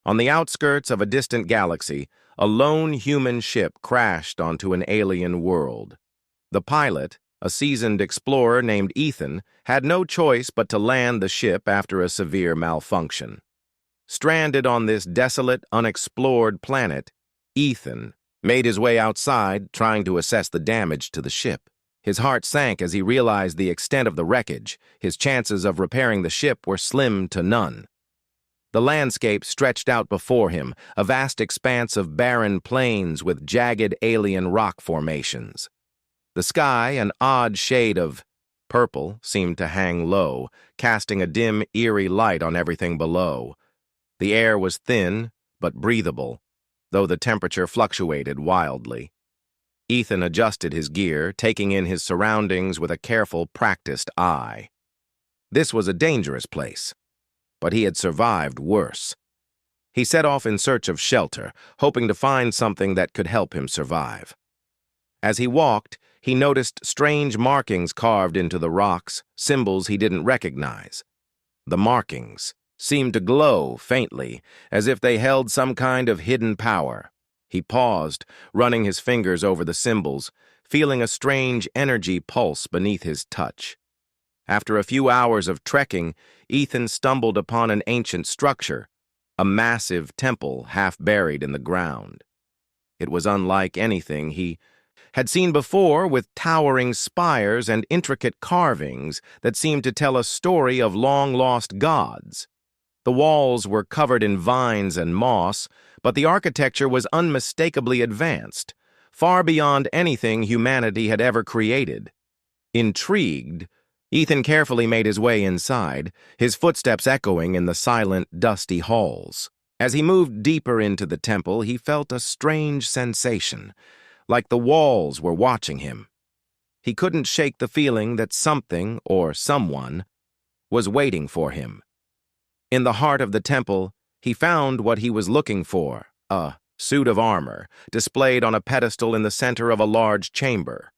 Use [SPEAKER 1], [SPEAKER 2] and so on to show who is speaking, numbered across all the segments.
[SPEAKER 1] On the outskirts of a distant galaxy, a lone human ship crashed onto an alien world. The pilot, a seasoned explorer named Ethan, had no choice but to land the ship after a severe malfunction. Stranded on this desolate, unexplored planet, Ethan made his way outside, trying to assess the damage to the ship. His heart sank as he realized the extent of the wreckage. His chances of repairing the ship were slim to none. The landscape stretched out before him, a vast expanse of barren plains with jagged alien rock formations. The sky, an odd shade of purple, seemed to hang low, casting a dim, eerie light on everything below. The air was thin, but breathable, though the temperature fluctuated wildly. Ethan adjusted his gear, taking in his surroundings with a careful, practiced eye. This was a dangerous place, but he had survived worse. He set off in search of shelter, hoping to find something that could help him survive. As he walked, he noticed strange markings carved into the rocks, symbols he didn't recognize. The markings seemed to glow faintly, as if they held some kind of hidden power. He paused, running his fingers over the symbols, feeling a strange energy pulse beneath his touch. After a few hours of trekking, Ethan stumbled upon an ancient structure, a massive temple half buried in the ground. It was unlike anything he had seen before, with towering spires and intricate carvings that seemed to tell a story of long-lost gods. The walls were covered in vines and moss, but the architecture was unmistakably advanced, far beyond anything humanity had ever created. Intrigued, Ethan carefully made his way inside, his footsteps echoing in the silent, dusty halls. As he moved deeper into the temple, he felt a strange sensation, like the walls were watching him. He couldn't shake the feeling that something, or someone, was waiting for him. In the heart of the temple, he found what he was looking for, a suit of armor, displayed on a pedestal in the center of a large chamber.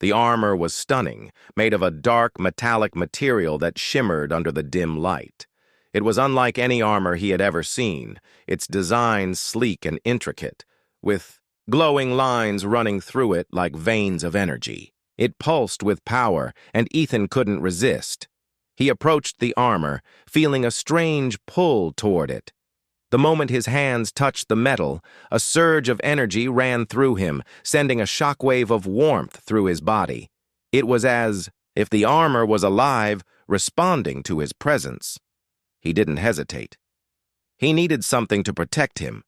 [SPEAKER 1] The armor was stunning, made of a dark, metallic material that shimmered under the dim light. It was unlike any armor he had ever seen, its design sleek and intricate, with glowing lines running through it like veins of energy. It pulsed with power, and Ethan couldn't resist. He approached the armor, feeling a strange pull toward it. The moment his hands touched the metal, a surge of energy ran through him, sending a shockwave of warmth through his body. It was as if the armor was alive, responding to his presence. He didn't hesitate. He needed something to protect him,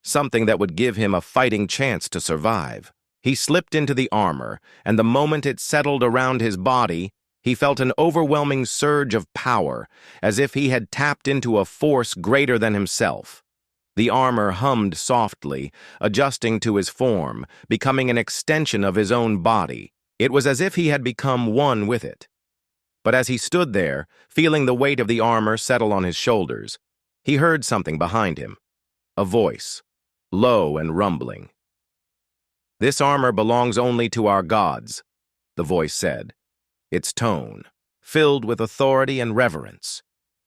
[SPEAKER 1] something that would give him a fighting chance to survive. He slipped into the armor, and the moment it settled around his body, he felt an overwhelming surge of power, as if he had tapped into a force greater than himself. The armor hummed softly, adjusting to his form, becoming an extension of his own body. It was as if he had become one with it. But as he stood there, feeling the weight of the armor settle on his shoulders, he heard something behind him. A voice, low and rumbling. "This armor belongs only to our gods," the voice said, its tone filled with authority and reverence.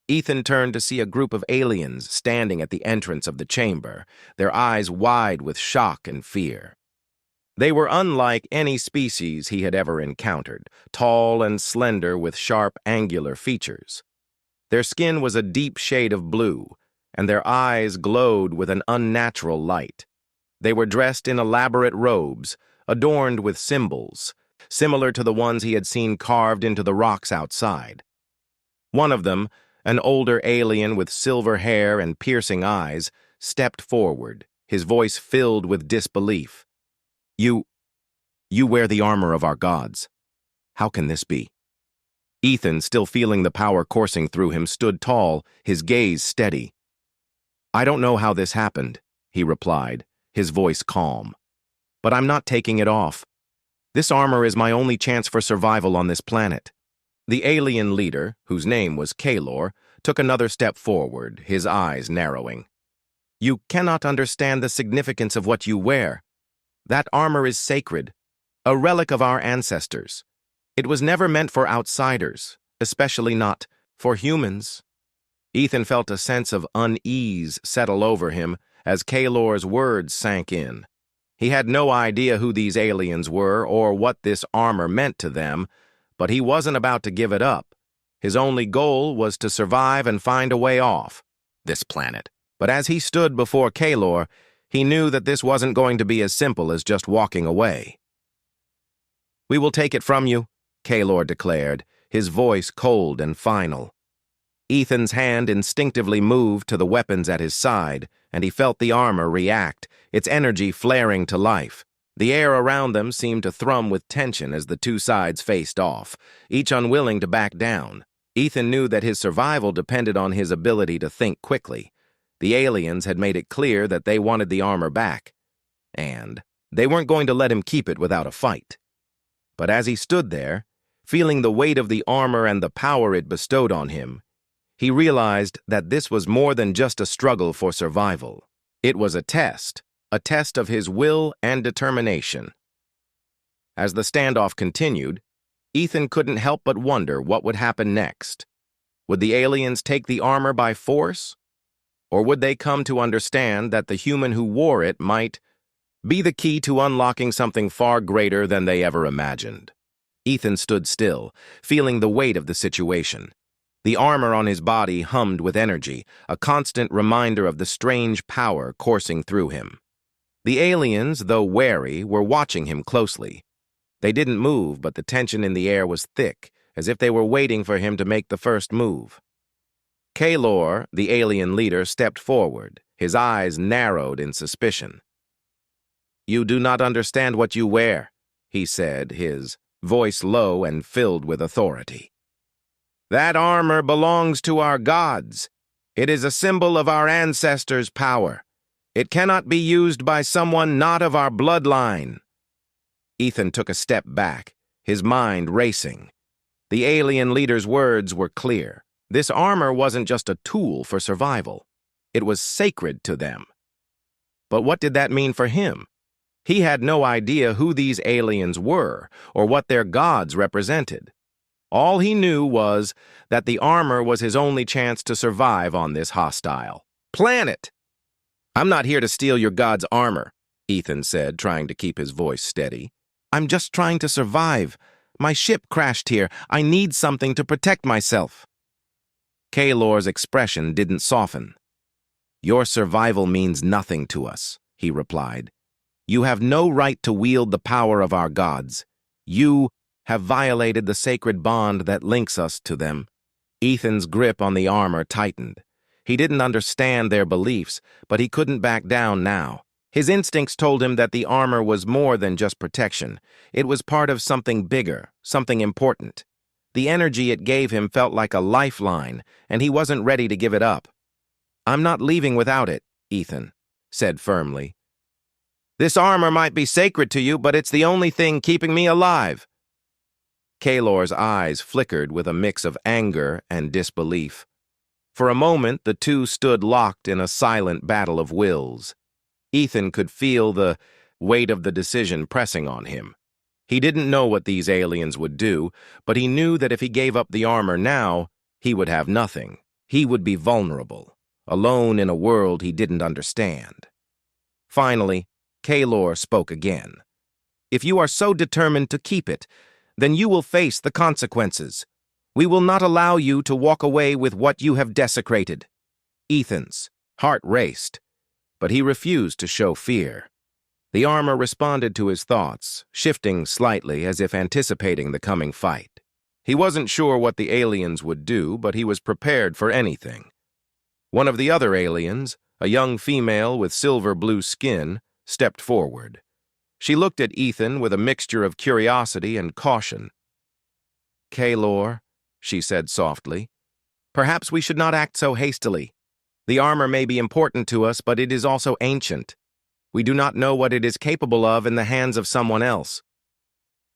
[SPEAKER 1] Ethan turned to see a group of aliens standing at the entrance of the chamber, their eyes wide with shock and fear. They were unlike any species he had ever encountered, tall and slender with sharp, angular features. Their skin was a deep shade of blue, and their eyes glowed with an unnatural light. They were dressed in elaborate robes, adorned with symbols, similar to the ones he had seen carved into the rocks outside. One of them, an older alien with silver hair and piercing eyes, stepped forward, his voice filled with disbelief. You wear the armor of our gods. How can this be?" Ethan, still feeling the power coursing through him, stood tall, his gaze steady. "I don't know how this happened," he replied, his voice calm. "But I'm not taking it off. This armor is my only chance for survival on this planet." The alien leader, whose name was Kalor, took another step forward, his eyes narrowing. "You cannot understand the significance of what you wear. That armor is sacred, a relic of our ancestors. It was never meant for outsiders, especially not for humans." Ethan felt a sense of unease settle over him as Kalor's words sank in. He had no idea who these aliens were or what this armor meant to them, but he wasn't about to give it up. His only goal was to survive and find a way off this planet. But as he stood before Kalor, he knew that this wasn't going to be as simple as just walking away. "We will take it from you," Kalor declared, his voice cold and final. Ethan's hand instinctively moved to the weapons at his side, and he felt the armor react, its energy flaring to life. The air around them seemed to thrum with tension as the two sides faced off, each unwilling to back down. Ethan knew that his survival depended on his ability to think quickly. The aliens had made it clear that they wanted the armor back, and they weren't going to let him keep it without a fight. But as he stood there, feeling the weight of the armor and the power it bestowed on him, he realized that this was more than just a struggle for survival. It was a test of his will and determination. As the standoff continued, Ethan couldn't help but wonder what would happen next. Would the aliens take the armor by force? Or would they come to understand that the human who wore it might be the key to unlocking something far greater than they ever imagined? Ethan stood still, feeling the weight of the situation. The armor on his body hummed with energy, a constant reminder of the strange power coursing through him. The aliens, though wary, were watching him closely. They didn't move, but the tension in the air was thick, as if they were waiting for him to make the first move. Kalor, the alien leader, stepped forward, his eyes narrowed in suspicion. "You do not understand what you wear," he said, his voice low and filled with authority. "That armor belongs to our gods. It is a symbol of our ancestors' power. It cannot be used by someone not of our bloodline." Ethan took a step back, his mind racing. The alien leader's words were clear. This armor wasn't just a tool for survival. It was sacred to them. But what did that mean for him? He had no idea who these aliens were or what their gods represented. All he knew was that the armor was his only chance to survive on this hostile planet. "I'm not here to steal your god's armor," Ethan said, trying to keep his voice steady. "I'm just trying to survive. My ship crashed here. I need something to protect myself." Kalor's expression didn't soften. "Your survival means nothing to us," he replied. "You have no right to wield the power of our gods. You have violated the sacred bond that links us to them." Ethan's grip on the armor tightened. He didn't understand their beliefs, but he couldn't back down now. His instincts told him that the armor was more than just protection. It was part of something bigger, something important. The energy it gave him felt like a lifeline, and he wasn't ready to give it up. "I'm not leaving without it," Ethan said firmly. "This armor might be sacred to you, but it's the only thing keeping me alive." Kalor's eyes flickered with a mix of anger and disbelief. For a moment, the two stood locked in a silent battle of wills. Ethan could feel the weight of the decision pressing on him. He didn't know what these aliens would do, but he knew that if he gave up the armor now, he would have nothing. He would be vulnerable, alone in a world he didn't understand. Finally, Kalor spoke again. "If you are so determined to keep it, then you will face the consequences. We will not allow you to walk away with what you have desecrated." Ethan's heart raced, but he refused to show fear. The armor responded to his thoughts, shifting slightly as if anticipating the coming fight. He wasn't sure what the aliens would do, but he was prepared for anything. One of the other aliens, a young female with silver-blue skin, stepped forward. She looked at Ethan with a mixture of curiosity and caution. "Kalor," she said softly, "perhaps we should not act so hastily. The armor may be important to us, but it is also ancient. We do not know what it is capable of in the hands of someone else."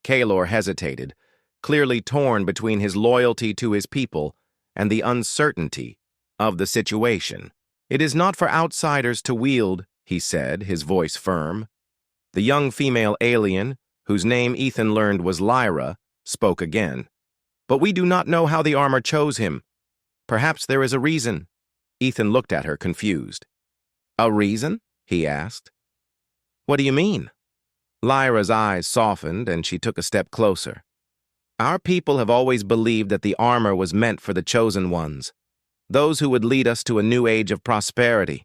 [SPEAKER 1] Kalor hesitated, clearly torn between his loyalty to his people and the uncertainty of the situation. "It is not for outsiders to wield," he said, his voice firm. The young female alien, whose name Ethan learned was Lyra, spoke again. "But we do not know how the armor chose him. Perhaps there is a reason. Ethan looked at her, confused. A reason? He asked. What do you mean? Lyra's eyes softened, and she took a step closer. Our people have always believed that the armor was meant for the chosen ones, those who would lead us to a new age of prosperity.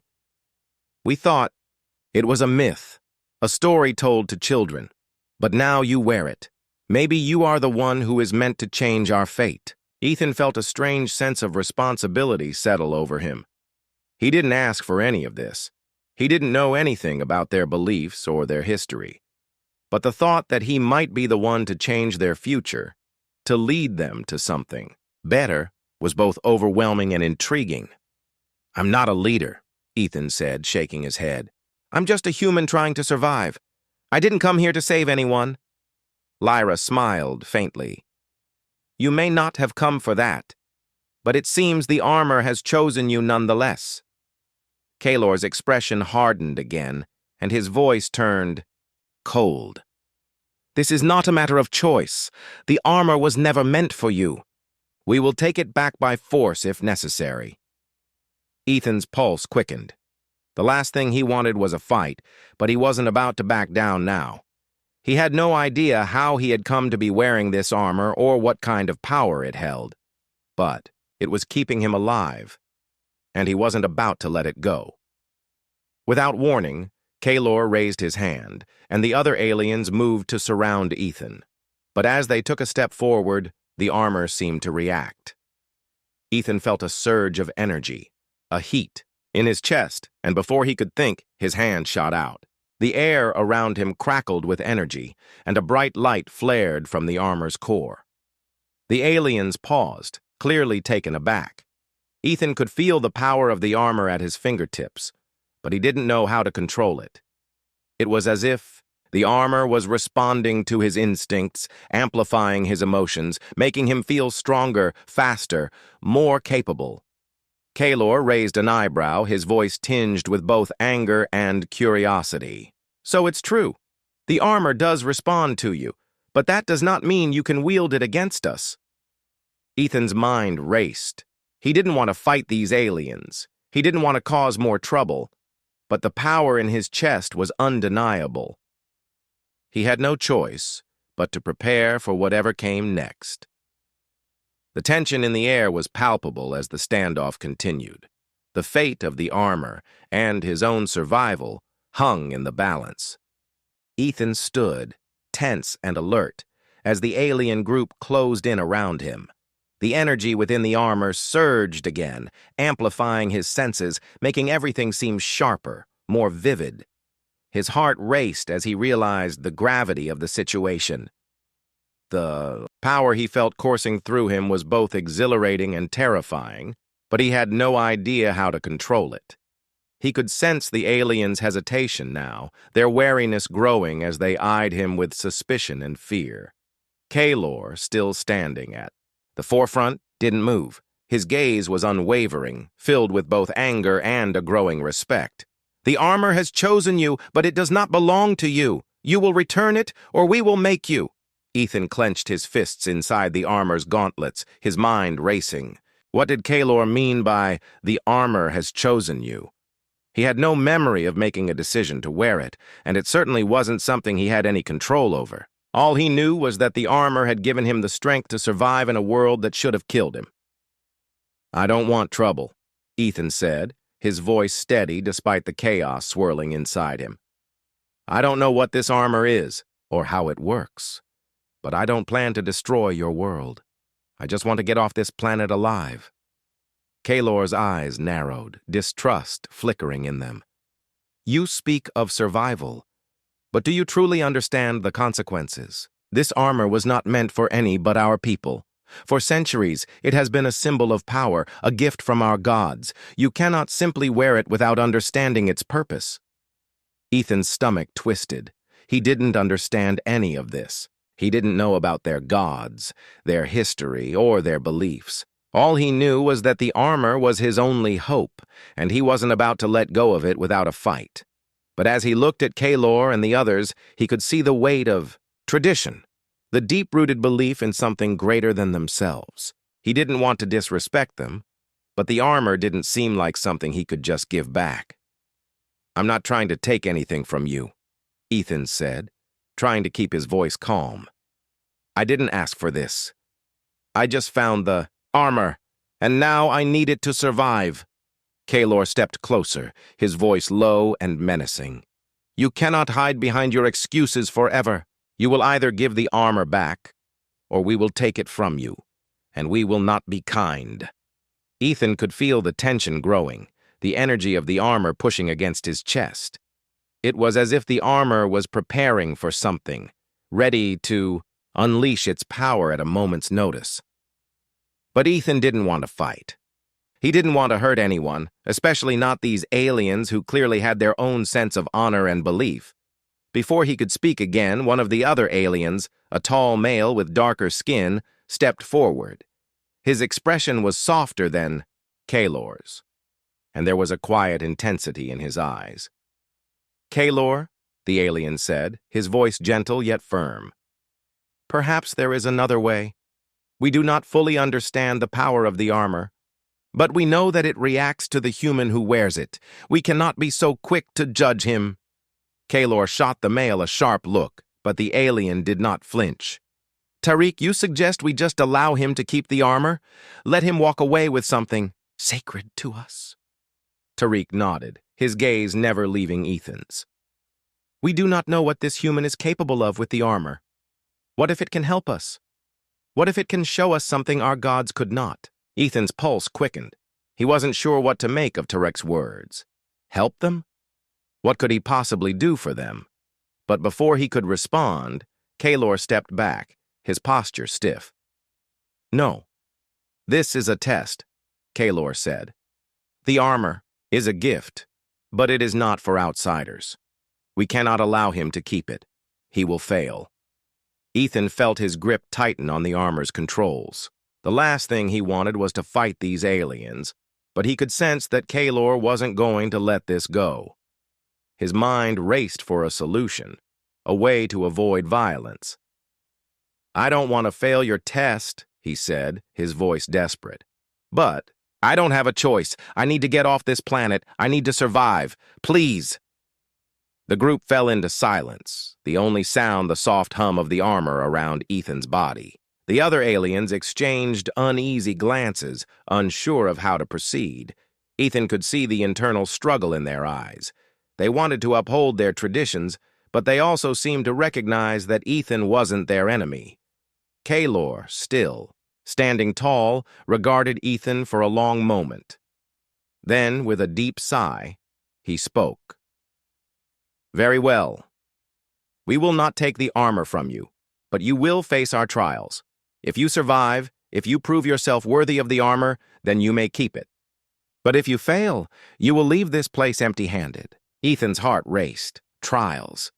[SPEAKER 1] We thought it was a myth, a story told to children. But now you wear it. Maybe you are the one who is meant to change our fate. Ethan felt a strange sense of responsibility settle over him. He didn't ask for any of this. He didn't know anything about their beliefs or their history. But the thought that he might be the one to change their future, to lead them to something better, was both overwhelming and intriguing. I'm not a leader, Ethan said, shaking his head. I'm just a human trying to survive. I didn't come here to save anyone. Lyra smiled faintly. You may not have come for that, but it seems the armor has chosen you nonetheless. Kalor's expression hardened again, and his voice turned cold. This is not a matter of choice. The armor was never meant for you. We will take it back by force if necessary. Ethan's pulse quickened. The last thing he wanted was a fight, but he wasn't about to back down now. He had no idea how he had come to be wearing this armor or what kind of power it held. But it was keeping him alive, and he wasn't about to let it go. Without warning, Kalor raised his hand, and the other aliens moved to surround Ethan. But as they took a step forward, the armor seemed to react. Ethan felt a surge of energy, a heat, in his chest, and before he could think, his hand shot out. The air around him crackled with energy, and a bright light flared from the armor's core. The aliens paused, clearly taken aback. Ethan could feel the power of the armor at his fingertips, but he didn't know how to control it. It was as if the armor was responding to his instincts, amplifying his emotions, making him feel stronger, faster, more capable. Kalor raised an eyebrow, his voice tinged with both anger and curiosity. So it's true. The armor does respond to you, but that does not mean you can wield it against us. Ethan's mind raced. He didn't want to fight these aliens. He didn't want to cause more trouble, but the power in his chest was undeniable. He had no choice but to prepare for whatever came next. The tension in the air was palpable as the standoff continued. The fate of the armor and his own survival hung in the balance. Ethan stood, tense and alert, as the alien group closed in around him. The energy within the armor surged again, amplifying his senses, making everything seem sharper, more vivid. His heart raced as he realized the gravity of the situation. The power he felt coursing through him was both exhilarating and terrifying, but he had no idea how to control it. He could sense the aliens' hesitation now, their wariness growing as they eyed him with suspicion and fear. Kalor, still standing at the forefront, didn't move. His gaze was unwavering, filled with both anger and a growing respect. The armor has chosen you, but it does not belong to you. You will return it, or we will make you. Ethan clenched his fists inside the armor's gauntlets, his mind racing. What did Kalor mean by, the armor has chosen you? He had no memory of making a decision to wear it, and it certainly wasn't something he had any control over. All he knew was that the armor had given him the strength to survive in a world that should have killed him. I don't want trouble, Ethan said, his voice steady despite the chaos swirling inside him. I don't know what this armor is, or how it works. But I don't plan to destroy your world. I just want to get off this planet alive. Kalor's eyes narrowed, distrust flickering in them. You speak of survival, but do you truly understand the consequences? This armor was not meant for any but our people. For centuries, it has been a symbol of power, a gift from our gods. You cannot simply wear it without understanding its purpose. Ethan's stomach twisted. He didn't understand any of this. He didn't know about their gods, their history, or their beliefs. All he knew was that the armor was his only hope, and he wasn't about to let go of it without a fight. But as he looked at Kalor and the others, he could see the weight of tradition, the deep-rooted belief in something greater than themselves. He didn't want to disrespect them, but the armor didn't seem like something he could just give back. "I'm not trying to take anything from you," Ethan said, trying to keep his voice calm. "I didn't ask for this. I just found the armor, and now I need it to survive." Kaelor stepped closer, his voice low and menacing. "You cannot hide behind your excuses forever. You will either give the armor back, or we will take it from you, and we will not be kind." Ethan could feel the tension growing, the energy of the armor pushing against his chest. It was as if the armor was preparing for something, ready to unleash its power at a moment's notice. But Ethan didn't want to fight. He didn't want to hurt anyone, especially not these aliens who clearly had their own sense of honor and belief. Before he could speak again, one of the other aliens, a tall male with darker skin, stepped forward. His expression was softer than Kaelor's, and there was a quiet intensity in his eyes. "Kaelor," the alien said, his voice gentle yet firm. "Perhaps there is another way. We do not fully understand the power of the armor, but we know that it reacts to the human who wears it. We cannot be so quick to judge him." Kaelor shot the male a sharp look, but the alien did not flinch. "Tariq, you suggest we just allow him to keep the armor? Let him walk away with something sacred to us?" Tariq nodded, his gaze never leaving Ethan's. "We do not know what this human is capable of with the armor. What if it can help us? What if it can show us something our gods could not?" Ethan's pulse quickened. He wasn't sure what to make of Tariq's words. Help them? What could he possibly do for them? But before he could respond, Kaelor stepped back, his posture stiff. "No. This is a test," Kaelor said. "The armor is a gift, but it is not for outsiders. We cannot allow him to keep it. He will fail." Ethan felt his grip tighten on the armor's controls. The last thing he wanted was to fight these aliens, but he could sense that Kaelor wasn't going to let this go. His mind raced for a solution, a way to avoid violence. "I don't want to fail your test," he said, his voice desperate. "But I don't have a choice. I need to get off this planet. I need to survive. Please." The group fell into silence, the only sound the soft hum of the armor around Ethan's body. The other aliens exchanged uneasy glances, unsure of how to proceed. Ethan could see the internal struggle in their eyes. They wanted to uphold their traditions, but they also seemed to recognize that Ethan wasn't their enemy. Kaelor, still, standing tall, regarded Ethan for a long moment. Then, with a deep sigh, he spoke. "Very well. We will not take the armor from you, but you will face our trials. If you survive, if you prove yourself worthy of the armor, then you may keep it. But if you fail, you will leave this place empty-handed." Ethan's heart raced. Trials.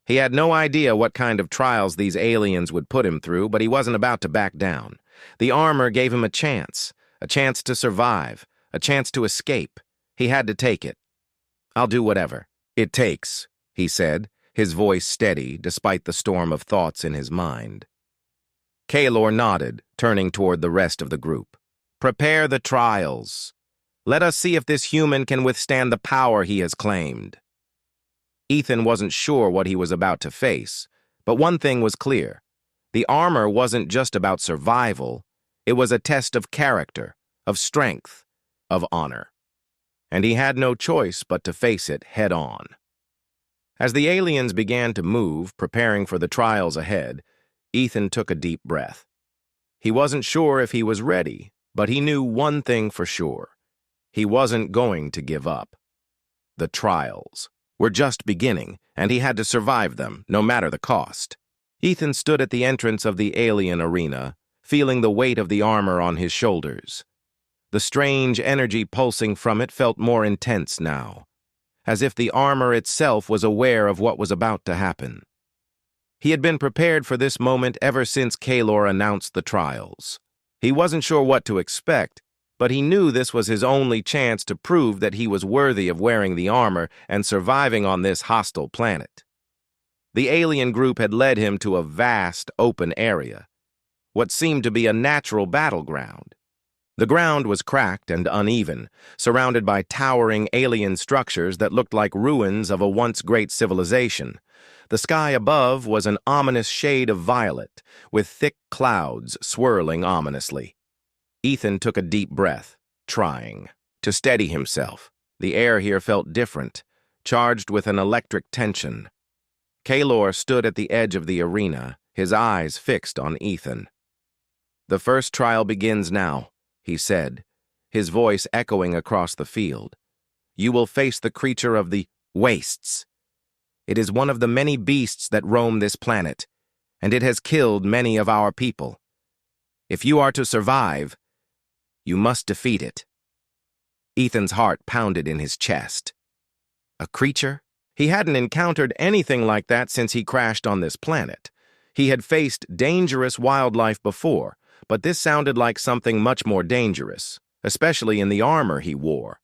[SPEAKER 1] He had no idea what kind of trials these aliens would put him through, but he wasn't about to back down. The armor gave him a chance to survive, a chance to escape. He had to take it. "I'll do whatever it takes," he said, his voice steady despite the storm of thoughts in his mind. Kaelor nodded, turning toward the rest of the group. "Prepare the trials. Let us see if this human can withstand the power he has claimed." Ethan wasn't sure what he was about to face, but one thing was clear. The armor wasn't just about survival. It was a test of character, of strength, of honor. And he had no choice but to face it head-on. As the aliens began to move, preparing for the trials ahead, Ethan took a deep breath. He wasn't sure if he was ready, but he knew one thing for sure. He wasn't going to give up. The trials were just beginning, and he had to survive them, no matter the cost. Ethan stood at the entrance of the alien arena, feeling the weight of the armor on his shoulders. The strange energy pulsing from it felt more intense now, as if the armor itself was aware of what was about to happen. He had been prepared for this moment ever since Kaelor announced the trials. He wasn't sure what to expect, but he knew this was his only chance to prove that he was worthy of wearing the armor and surviving on this hostile planet. The alien group had led him to a vast, open area, what seemed to be a natural battleground. The ground was cracked and uneven, surrounded by towering alien structures that looked like ruins of a once great civilization. The sky above was an ominous shade of violet, with thick clouds swirling ominously. Ethan took a deep breath, trying to steady himself. The air here felt different, charged with an electric tension. Kaylor stood at the edge of the arena, his eyes fixed on Ethan. "The first trial begins now," he said, his voice echoing across the field. "You will face the creature of the wastes. It is one of the many beasts that roam this planet, and it has killed many of our people. If you are to survive, you must defeat it." Ethan's heart pounded in his chest. A creature? He hadn't encountered anything like that since he crashed on this planet. He had faced dangerous wildlife before, but this sounded like something much more dangerous, especially in the armor he wore.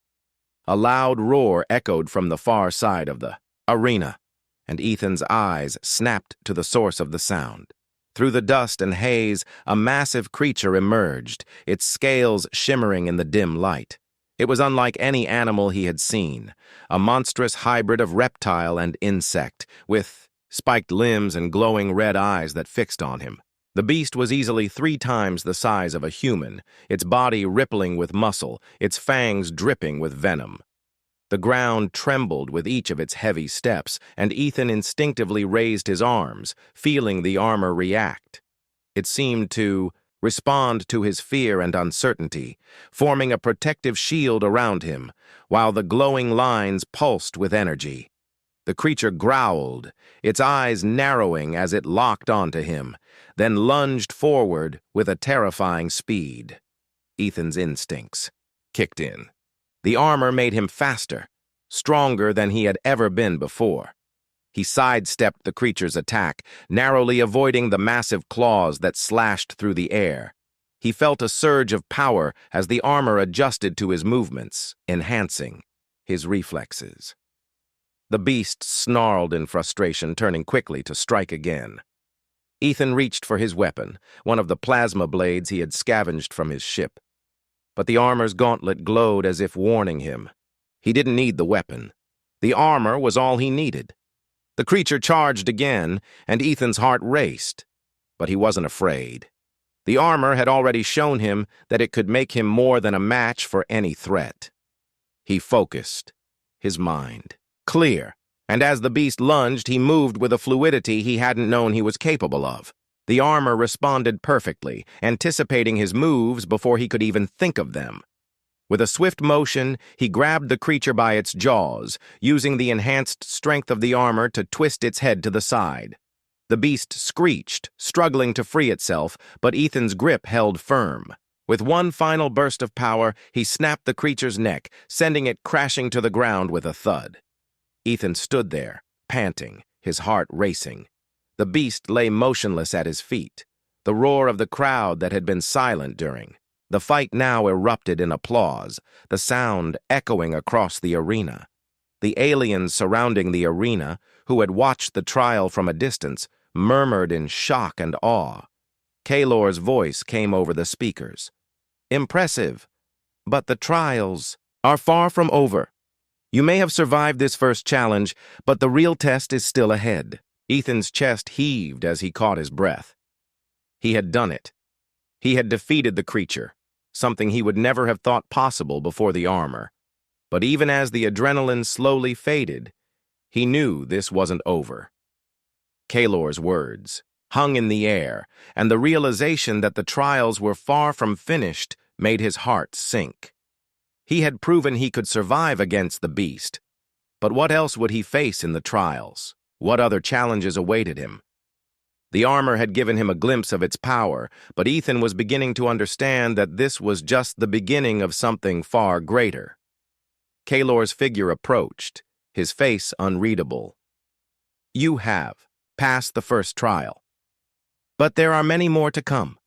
[SPEAKER 1] A loud roar echoed from the far side of the arena, and Ethan's eyes snapped to the source of the sound. Through the dust and haze, a massive creature emerged, its scales shimmering in the dim light. It was unlike any animal he had seen, a monstrous hybrid of reptile and insect, with spiked limbs and glowing red eyes that fixed on him. The beast was easily 3 times the size of a human, its body rippling with muscle, its fangs dripping with venom. The ground trembled with each of its heavy steps, and Ethan instinctively raised his arms, feeling the armor react. It seemed to respond to his fear and uncertainty, forming a protective shield around him, while the glowing lines pulsed with energy. The creature growled, its eyes narrowing as it locked onto him, then lunged forward with a terrifying speed. Ethan's instincts kicked in. The armor made him faster, stronger than he had ever been before. He sidestepped the creature's attack, narrowly avoiding the massive claws that slashed through the air. He felt a surge of power as the armor adjusted to his movements, enhancing his reflexes. The beast snarled in frustration, turning quickly to strike again. Ethan reached for his weapon, one of the plasma blades he had scavenged from his ship. But the armor's gauntlet glowed as if warning him. He didn't need the weapon. The armor was all he needed. The creature charged again, and Ethan's heart raced. But he wasn't afraid. The armor had already shown him that it could make him more than a match for any threat. He focused, his mind clear, and as the beast lunged, he moved with a fluidity he hadn't known he was capable of. The armor responded perfectly, anticipating his moves before he could even think of them. With a swift motion, he grabbed the creature by its jaws, using the enhanced strength of the armor to twist its head to the side. The beast screeched, struggling to free itself, but Ethan's grip held firm. With one final burst of power, he snapped the creature's neck, sending it crashing to the ground with a thud. Ethan stood there, panting, his heart racing. The beast lay motionless at his feet, the roar of the crowd that had been silent during. The fight now erupted in applause, the sound echoing across the arena. The aliens surrounding the arena, who had watched the trial from a distance, murmured in shock and awe. Kaylor's voice came over the speakers. "Impressive, but the trials are far from over. You may have survived this first challenge, but the real test is still ahead." Ethan's chest heaved as he caught his breath. He had done it. He had defeated the creature, something he would never have thought possible before the armor. But even as the adrenaline slowly faded, he knew this wasn't over. Kaylor's words hung in the air, and the realization that the trials were far from finished made his heart sink. He had proven he could survive against the beast, but what else would he face in the trials? What other challenges awaited him? The armor had given him a glimpse of its power, but Ethan was beginning to understand that this was just the beginning of something far greater. Kaylor's figure approached, his face unreadable. "You have passed the first trial. But there are many more to come.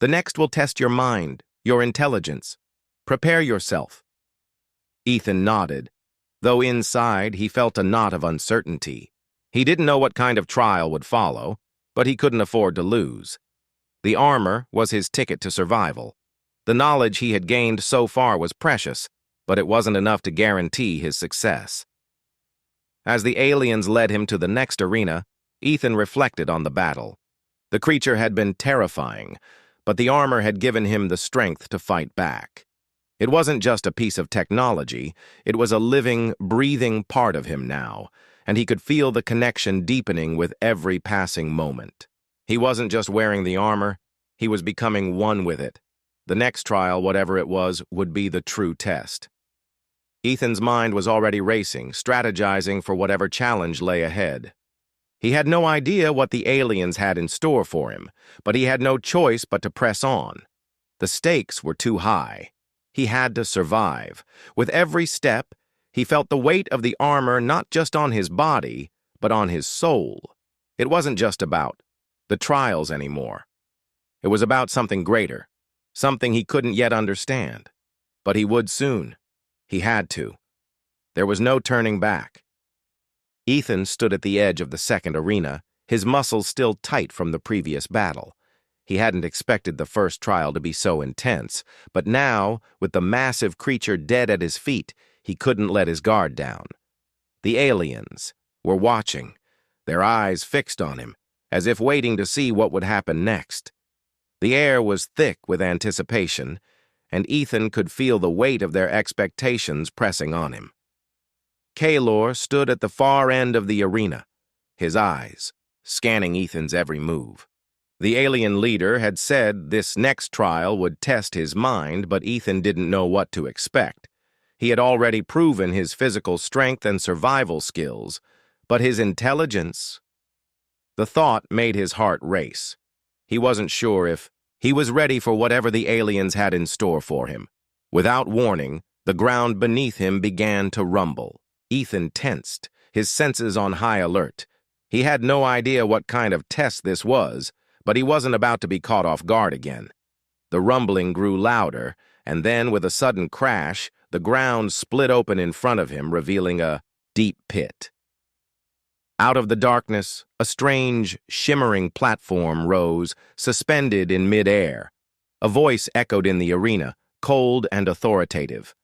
[SPEAKER 1] The next will test your mind, your intelligence. Prepare yourself." Ethan nodded, though inside he felt a knot of uncertainty. He didn't know what kind of trial would follow, but he couldn't afford to lose. The armor was his ticket to survival. The knowledge he had gained so far was precious, but it wasn't enough to guarantee his success. As the aliens led him to the next arena, Ethan reflected on the battle. The creature had been terrifying, but the armor had given him the strength to fight back. It wasn't just a piece of technology, it was a living, breathing part of him now, and he could feel the connection deepening with every passing moment. He wasn't just wearing the armor, he was becoming one with it. The next trial, whatever it was, would be the true test. Ethan's mind was already racing, strategizing for whatever challenge lay ahead. He had no idea what the aliens had in store for him, but he had no choice but to press on. The stakes were too high. He had to survive. With every step, he felt the weight of the armor not just on his body, but on his soul. It wasn't just about the trials anymore. It was about something greater, something he couldn't yet understand. But he would soon. He had to. There was no turning back. Ethan stood at the edge of the second arena, his muscles still tight from the previous battle. He hadn't expected the first trial to be so intense, but now, with the massive creature dead at his feet, he couldn't let his guard down. The aliens were watching, their eyes fixed on him, as if waiting to see what would happen next. The air was thick with anticipation, and Ethan could feel the weight of their expectations pressing on him. Kaylor stood at the far end of the arena, his eyes scanning Ethan's every move. The alien leader had said this next trial would test his mind, but Ethan didn't know what to expect. He had already proven his physical strength and survival skills, but his intelligence... The thought made his heart race. He wasn't sure if he was ready for whatever the aliens had in store for him. Without warning, the ground beneath him began to rumble. Ethan tensed, his senses on high alert. He had no idea what kind of test this was, but he wasn't about to be caught off guard again. The rumbling grew louder, and then, with a sudden crash, the ground split open in front of him, revealing a deep pit. Out of the darkness, a strange, shimmering platform rose, suspended in mid-air. A voice echoed in the arena, cold and authoritative.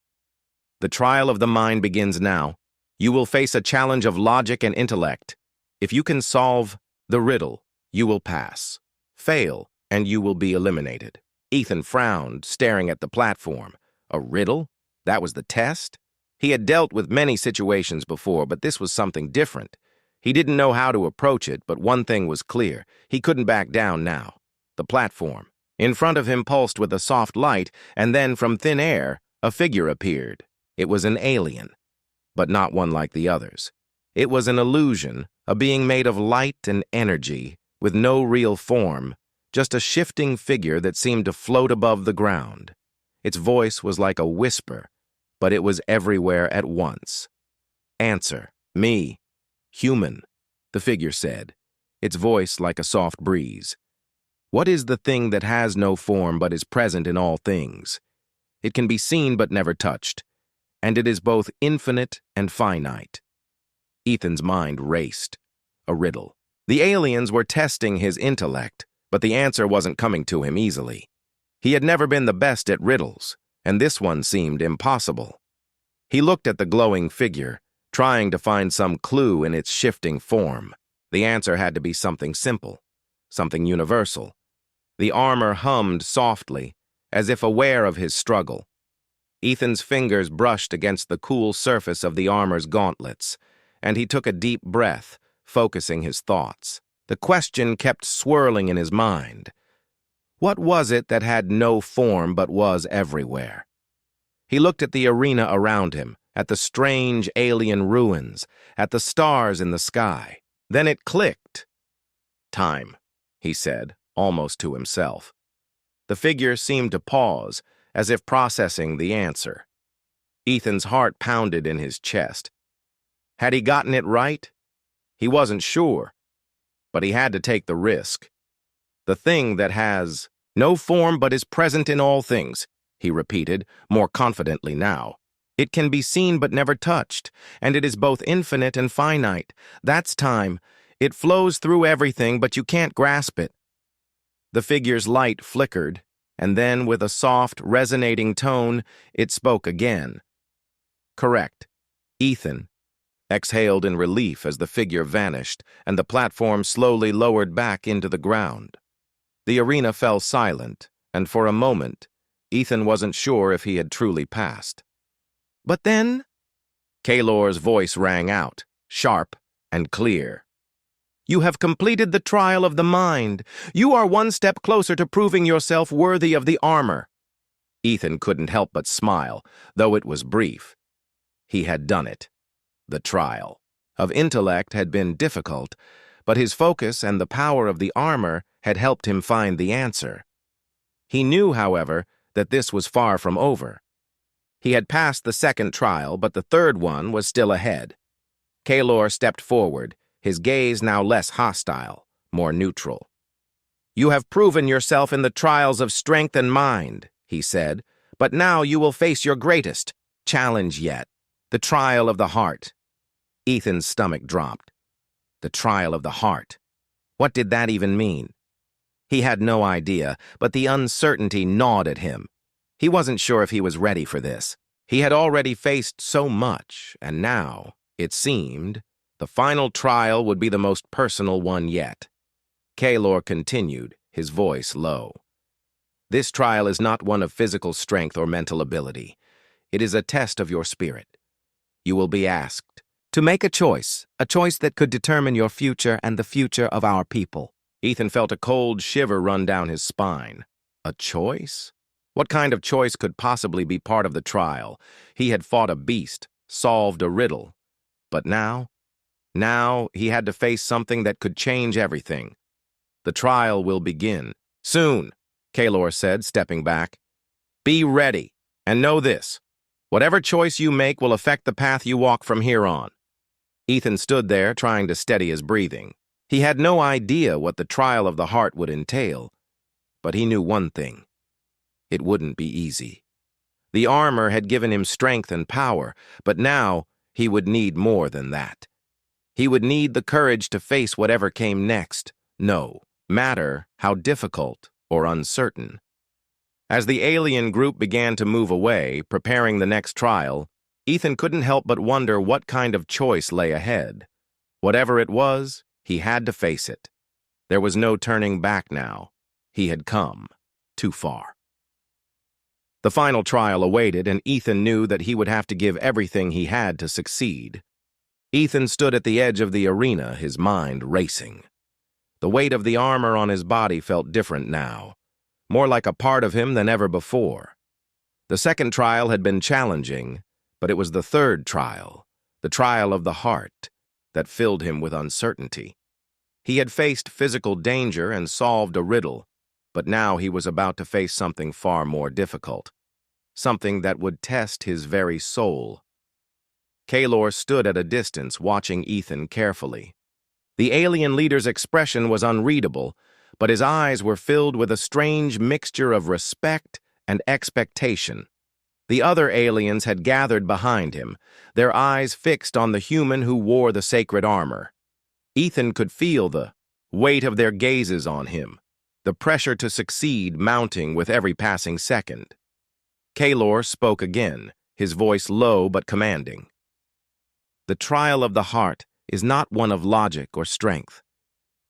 [SPEAKER 1] "The trial of the mind begins now. You will face a challenge of logic and intellect. If you can solve the riddle, you will pass. Fail, and you will be eliminated." Ethan frowned, staring at the platform. A riddle? That was the test? He had dealt with many situations before, but this was something different. He didn't know how to approach it, but one thing was clear. He couldn't back down now. The platform. In front of him pulsed with a soft light, and then from thin air, a figure appeared. It was an alien, but not one like the others. It was an illusion, a being made of light and energy, with no real form, just a shifting figure that seemed to float above the ground. Its voice was like a whisper, but it was everywhere at once. "Answer. Me. Human," the figure said, its voice like a soft breeze. "What is the thing that has no form but is present in all things? It can be seen but never touched, and it is both infinite and finite." Ethan's mind raced. A riddle. The aliens were testing his intellect, but the answer wasn't coming to him easily. He had never been the best at riddles, and this one seemed impossible. He looked at the glowing figure, trying to find some clue in its shifting form. The answer had to be something simple, something universal. The armor hummed softly, as if aware of his struggle. Ethan's fingers brushed against the cool surface of the armor's gauntlets, and he took a deep breath, focusing his thoughts. The question kept swirling in his mind. What was it that had no form but was everywhere? He looked at the arena around him, at the strange alien ruins, at the stars in the sky. Then it clicked. "Time," he said, almost to himself. The figure seemed to pause, as if processing the answer. Ethan's heart pounded in his chest. Had he gotten it right? He wasn't sure, but he had to take the risk. "The thing that has no form but is present in all things," he repeated, more confidently now. "It can be seen but never touched, and it is both infinite and finite. That's time. It flows through everything, but you can't grasp it." The figure's light flickered, and then with a soft, resonating tone, it spoke again. "Correct. Ethan," exhaled in relief as the figure vanished, and the platform slowly lowered back into the ground. The arena fell silent, and for a moment, Ethan wasn't sure if he had truly passed. "But then," Kaylor's voice rang out, sharp and clear. "You have completed the trial of the mind. You are one step closer to proving yourself worthy of the armor." Ethan couldn't help but smile, though it was brief. He had done it. The trial of intellect had been difficult, but his focus and the power of the armor had helped him find the answer. He knew, however, that this was far from over. He had passed the second trial, but the third one was still ahead. Kaylor stepped forward, his gaze now less hostile, more neutral. "You have proven yourself in the trials of strength and mind," he said, "but now you will face your greatest challenge yet, the trial of the heart." Ethan's stomach dropped. The trial of the heart. What did that even mean? He had no idea, but the uncertainty gnawed at him. He wasn't sure if he was ready for this. He had already faced so much, and now, it seemed, the final trial would be the most personal one yet. Kaylor continued, his voice low. "This trial is not one of physical strength or mental ability. It is a test of your spirit. You will be asked to make a choice that could determine your future and the future of our people." Ethan felt a cold shiver run down his spine. A choice? What kind of choice could possibly be part of the trial? He had fought a beast, solved a riddle. But now he had to face something that could change everything. "The trial will begin soon," Kaylor said, stepping back. "Be ready, and know this. Whatever choice you make will affect the path you walk from here on." Ethan stood there, trying to steady his breathing. He had no idea what the trial of the heart would entail, but he knew one thing. It wouldn't be easy. The armor had given him strength and power, but now he would need more than that. He would need the courage to face whatever came next, no matter how difficult or uncertain. As the alien group began to move away, preparing the next trial, Ethan couldn't help but wonder what kind of choice lay ahead. Whatever it was, he had to face it. There was no turning back now. He had come too far. The final trial awaited, and Ethan knew that he would have to give everything he had to succeed. Ethan stood at the edge of the arena, his mind racing. The weight of the armor on his body felt different now, more like a part of him than ever before. The second trial had been challenging, but it was the third trial, the trial of the heart, that filled him with uncertainty. He had faced physical danger and solved a riddle, but now he was about to face something far more difficult, something that would test his very soul. Kaylor stood at a distance, watching Ethan carefully. The alien leader's expression was unreadable, but his eyes were filled with a strange mixture of respect and expectation. The other aliens had gathered behind him, their eyes fixed on the human who wore the sacred armor. Ethan could feel the weight of their gazes on him, the pressure to succeed mounting with every passing second. Kaylor spoke again, his voice low but commanding. "The trial of the heart is not one of logic or strength.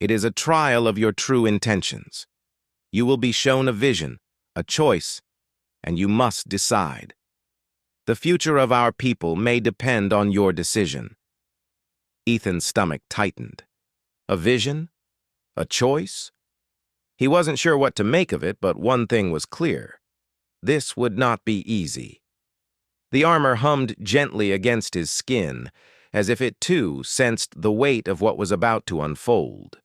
[SPEAKER 1] It is a trial of your true intentions. You will be shown a vision, a choice, and you must decide. The future of our people may depend on your decision." Ethan's stomach tightened. A vision? A choice? He wasn't sure what to make of it, but one thing was clear. This would not be easy. The armor hummed gently against his skin, as if it too sensed the weight of what was about to unfold.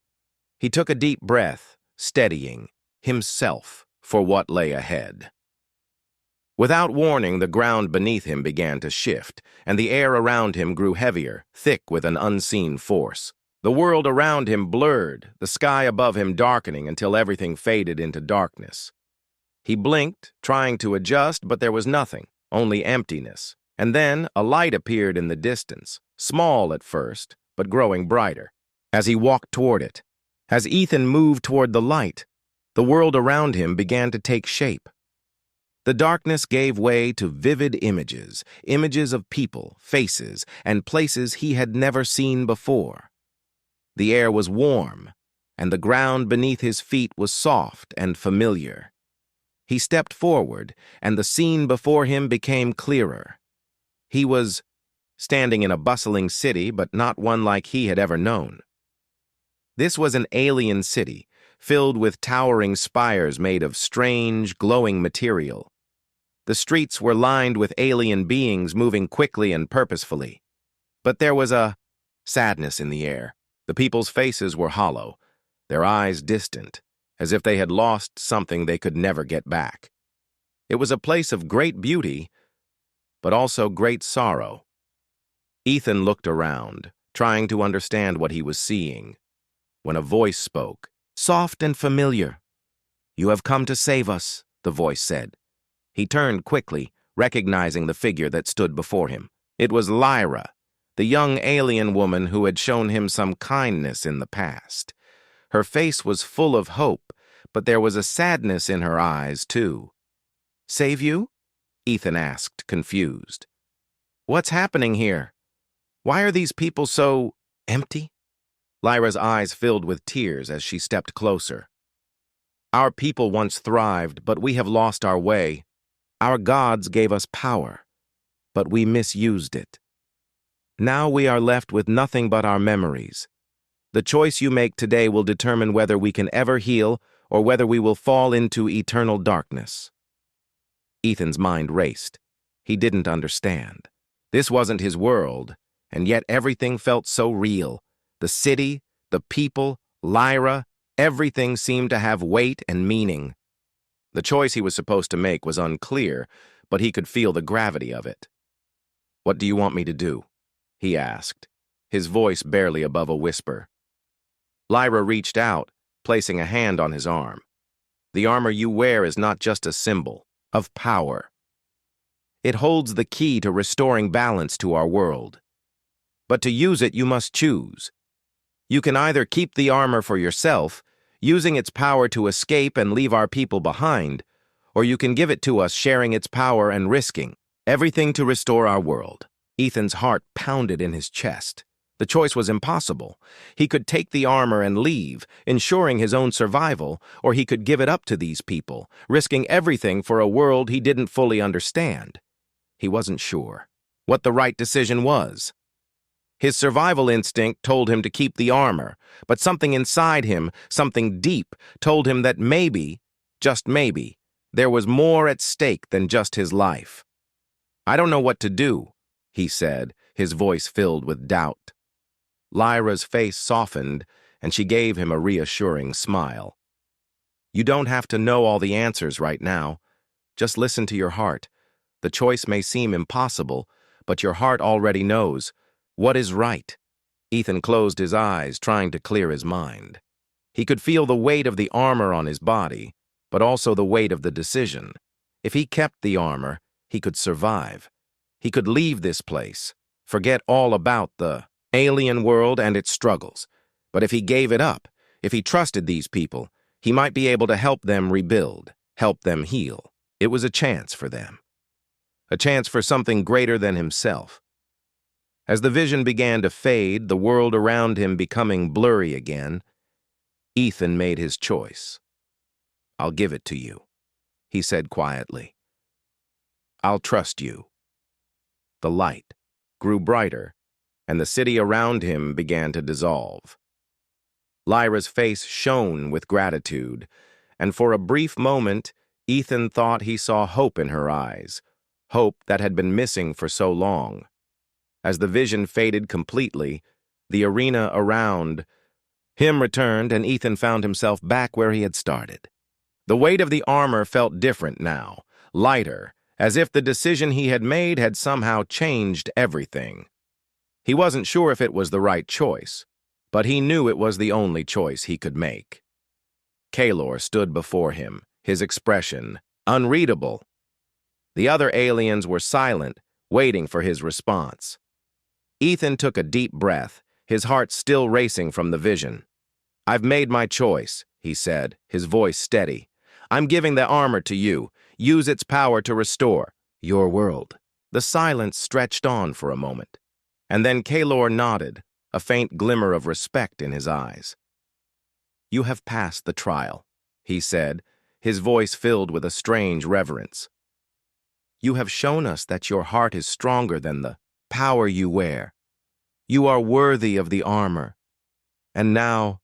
[SPEAKER 1] He took a deep breath, steadying himself for what lay ahead. Without warning, the ground beneath him began to shift, and the air around him grew heavier, thick with an unseen force. The world around him blurred, the sky above him darkening until everything faded into darkness. He blinked, trying to adjust, but there was nothing, only emptiness. And then a light appeared in the distance, small at first, but growing brighter. As he walked toward it, as Ethan moved toward the light, The world around him began to take shape. The darkness gave way to vivid images, images of people, faces, and places he had never seen before. The air was warm, and the ground beneath his feet was soft and familiar. He stepped forward, and the scene before him became clearer. He was standing in a bustling city, but not one like he had ever known. This was an alien city, filled with towering spires made of strange, glowing material. The streets were lined with alien beings moving quickly and purposefully. But there was a sadness in the air. The people's faces were hollow, their eyes distant, as if they had lost something they could never get back. It was a place of great beauty, but also great sorrow. Ethan looked around, trying to understand what he was seeing, when a voice spoke, soft and familiar. "You have come to save us," the voice said. He turned quickly, recognizing the figure that stood before him. It was Lyra, the young alien woman who had shown him some kindness in the past. Her face was full of hope, but there was a sadness in her eyes, too. "Save you?" Ethan asked, confused. "What's happening here? Why are these people so empty?" Lyra's eyes filled with tears as she stepped closer. "Our people once thrived, but we have lost our way. Our gods gave us power, but we misused it. Now we are left with nothing but our memories. The choice you make today will determine whether we can ever heal or whether we will fall into eternal darkness." Ethan's mind raced. He didn't understand. This wasn't his world, and yet everything felt so real. The city, the people, Lyra, everything seemed to have weight and meaning. The choice he was supposed to make was unclear, but he could feel the gravity of it. "What do you want me to do?" he asked, his voice barely above a whisper. Lyra reached out, placing a hand on his arm. "The armor you wear is not just a symbol of power. It holds the key to restoring balance to our world. But to use it, you must choose. You can either keep the armor for yourself, using its power to escape and leave our people behind, or you can give it to us, sharing its power and risking everything to restore our world." Ethan's heart pounded in his chest. The choice was impossible. He could take the armor and leave, ensuring his own survival, or he could give it up to these people, risking everything for a world he didn't fully understand. He wasn't sure what the right decision was. His survival instinct told him to keep the armor, but something inside him, something deep, told him that maybe, just maybe, there was more at stake than just his life. "I don't know what to do," he said, his voice filled with doubt. Lyra's face softened, and she gave him a reassuring smile. "You don't have to know all the answers right now. Just listen to your heart. The choice may seem impossible, but your heart already knows what is right." Ethan closed his eyes, trying to clear his mind. He could feel the weight of the armor on his body, but also the weight of the decision. If he kept the armor, he could survive. He could leave this place, forget all about the alien world and its struggles. But if he gave it up, if he trusted these people, he might be able to help them rebuild, help them heal. It was a chance for them. A chance for something greater than himself. As the vision began to fade, the world around him becoming blurry again, Ethan made his choice. "I'll give it to you," he said quietly. "I'll trust you." The light grew brighter, and the city around him began to dissolve. Lyra's face shone with gratitude, and for a brief moment, Ethan thought he saw hope in her eyes, hope that had been missing for so long. As the vision faded completely, the arena around him returned, and Ethan found himself back where he had started. The weight of the armor felt different now, lighter, as if the decision he had made had somehow changed everything. He wasn't sure if it was the right choice, but he knew it was the only choice he could make. Kalor stood before him, his expression unreadable. The other aliens were silent, waiting for his response. Ethan took a deep breath, his heart still racing from the vision. "I've made my choice," he said, his voice steady. "I'm giving the armor to you. Use its power to restore your world." The silence stretched on for a moment, and then Kalor nodded, a faint glimmer of respect in his eyes. "You have passed the trial," he said, his voice filled with a strange reverence. "You have shown us that your heart is stronger than the power you wear. You are worthy of the armor. And now,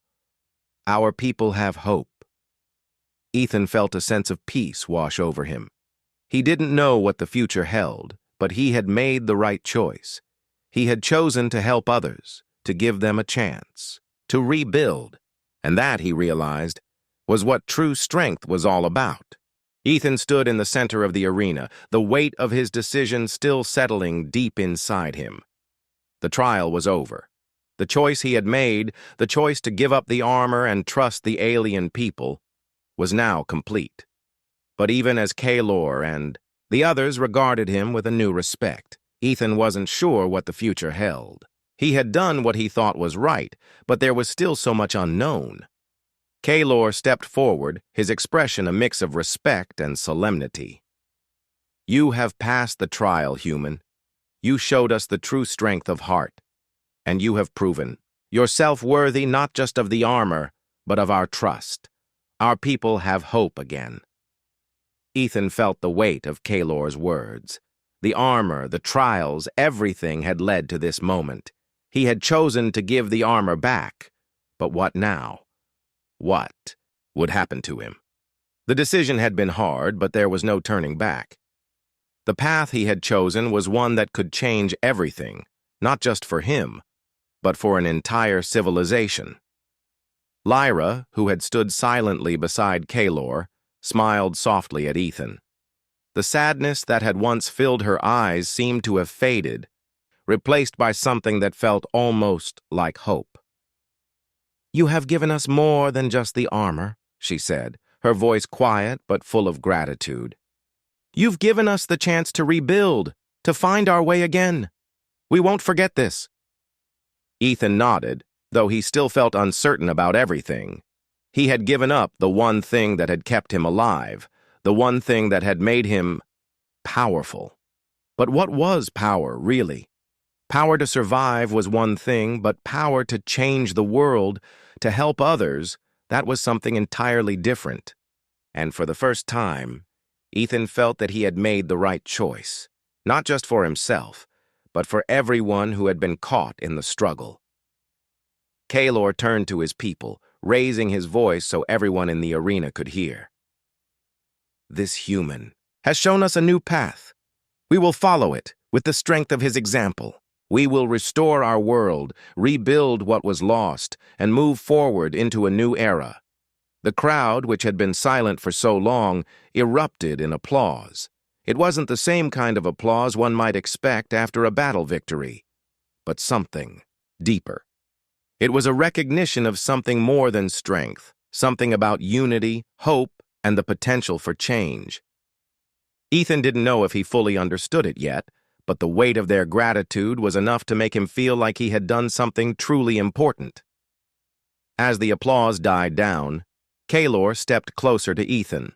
[SPEAKER 1] our people have hope." Ethan felt a sense of peace wash over him. He didn't know what the future held, but he had made the right choice. He had chosen to help others, to give them a chance, to rebuild. And that, he realized, was what true strength was all about. Ethan stood in the center of the arena, the weight of his decision still settling deep inside him. The trial was over. The choice he had made, the choice to give up the armor and trust the alien people, was now complete. But even as Kalor and the others regarded him with a new respect, Ethan wasn't sure what the future held. He had done what he thought was right, but there was still so much unknown. Kalor stepped forward, his expression a mix of respect and solemnity. "You have passed the trial, human. You showed us the true strength of heart, and you have proven yourself worthy not just of the armor, but of our trust. Our people have hope again." Ethan felt the weight of Kalor's words. The armor, the trials, everything had led to this moment. He had chosen to give the armor back. But what now? What would happen to him? The decision had been hard, but there was no turning back. The path he had chosen was one that could change everything, not just for him, but for an entire civilization. Lyra, who had stood silently beside Kalor, smiled softly at Ethan. The sadness that had once filled her eyes seemed to have faded, replaced by something that felt almost like hope. "You have given us more than just the armor," she said, her voice quiet but full of gratitude. "You've given us the chance to rebuild, to find our way again. We won't forget this." Ethan nodded, though he still felt uncertain about everything. He had given up the one thing that had kept him alive, the one thing that had made him powerful. But what was power, really? Power to survive was one thing, but power to change the world, to help others, that was something entirely different. And for the first time, Ethan felt that he had made the right choice, not just for himself, but for everyone who had been caught in the struggle. Kalor turned to his people, raising his voice so everyone in the arena could hear. "This human has shown us a new path. We will follow it with the strength of his example. We will restore our world, rebuild what was lost, and move forward into a new era." The crowd, which had been silent for so long, erupted in applause. It wasn't the same kind of applause one might expect after a battle victory, but something deeper. It was a recognition of something more than strength, something about unity, hope, and the potential for change. Ethan didn't know if he fully understood it yet, but the weight of their gratitude was enough to make him feel like he had done something truly important. As the applause died down, Kalor stepped closer to Ethan.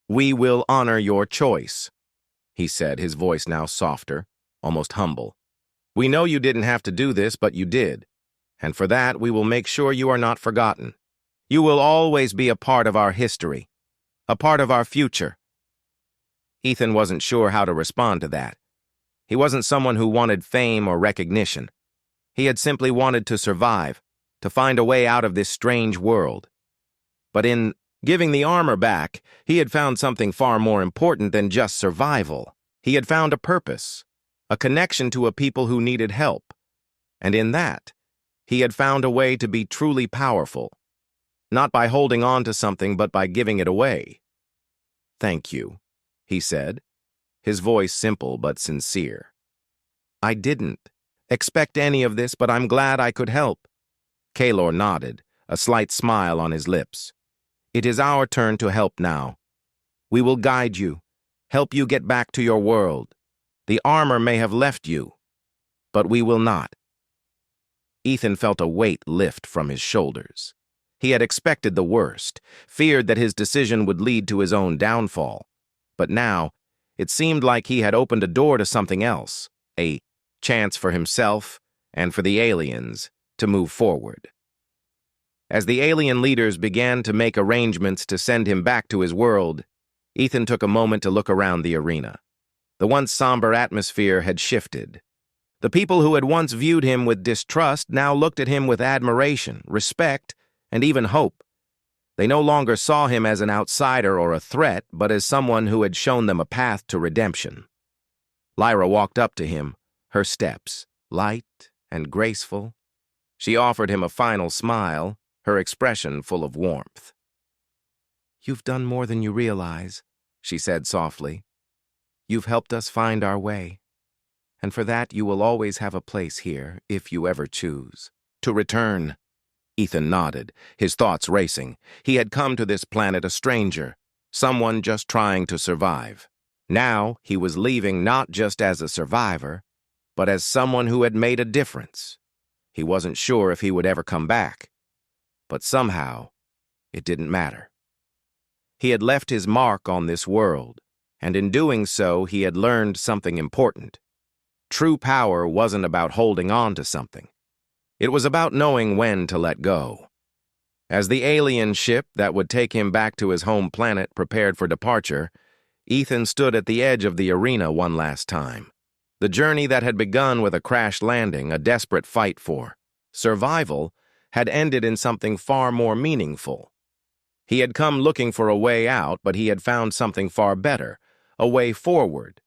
[SPEAKER 1] "We will honor your choice," he said, his voice now softer, almost humble. "We know you didn't have to do this, but you did. And for that, we will make sure you are not forgotten. You will always be a part of our history, a part of our future." Ethan wasn't sure how to respond to that. He wasn't someone who wanted fame or recognition. He had simply wanted to survive, to find a way out of this strange world. But in giving the armor back, he had found something far more important than just survival. He had found a purpose, a connection to a people who needed help. And in that, he had found a way to be truly powerful, not by holding on to something, but by giving it away. "Thank you," he said, his voice simple but sincere. "I didn't expect any of this, but I'm glad I could help." Kalor nodded, a slight smile on his lips. "It is our turn to help now. We will guide you, help you get back to your world. The armor may have left you, but we will not." Ethan felt a weight lift from his shoulders. He had expected the worst, feared that his decision would lead to his own downfall. But now, it seemed like he had opened a door to something else, a chance for himself and for the aliens to move forward. As the alien leaders began to make arrangements to send him back to his world, Ethan took a moment to look around the arena. The once somber atmosphere had shifted. The people who had once viewed him with distrust now looked at him with admiration, respect, and even hope. They no longer saw him as an outsider or a threat, but as someone who had shown them a path to redemption. Lyra walked up to him, her steps light and graceful. She offered him a final smile, her expression full of warmth. "You've done more than you realize," she said softly. "You've helped us find our way. And for that you will always have a place here, if you ever choose to return." Ethan nodded, his thoughts racing. He had come to this planet a stranger, someone just trying to survive. Now he was leaving not just as a survivor, but as someone who had made a difference. He wasn't sure if he would ever come back, but somehow it didn't matter. He had left his mark on this world, and in doing so he had learned something important. True power wasn't about holding on to something. It was about knowing when to let go. As the alien ship that would take him back to his home planet prepared for departure, Ethan stood at the edge of the arena one last time. The journey that had begun with a crash landing, a desperate fight for survival, had ended in something far more meaningful. He had come looking for a way out, but he had found something far better, a way forward,